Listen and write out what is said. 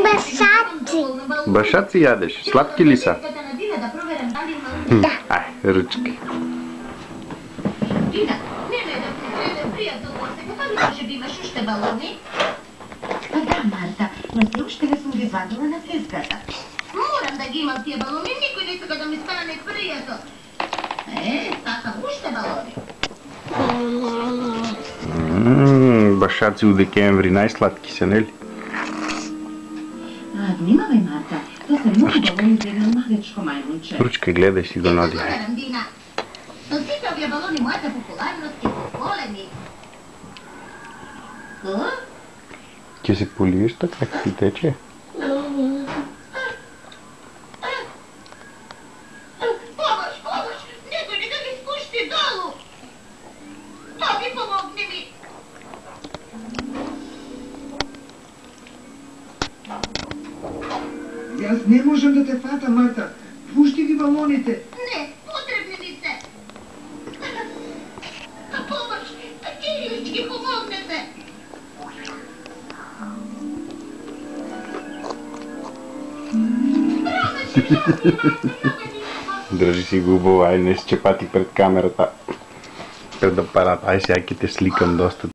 Башаци. Башаци ядеш. Сладки ли са? Да. Ай, ръчки. Да, Марта, но ти още не съм ги извадила на фиската. Moram da gi imam tije baloni, niko ne isto da mi stane prijeto. Tata, ušte baloni. Башаци от декември. Най-сладки са, не ли? Внимавай, Марта, to са много балони за едно малечко маймунче. Ручка, гледай си го, Надя. Randina, to svi ovje baloni moja popularnosti su golemi. Ти се поливиш така, как ти тече? Pomoć, neko neka mi spušti dolu. Tobi, pomogni mi. Jaz ne možem da te fata, Marta. Pušti vi balonite. Ne, potrebni mi se. Pomoć, Kirilički, pomognete. Държи си го обува, ай не счепати пред камерата. Пред апарата. Ай сега ки те сликам доста.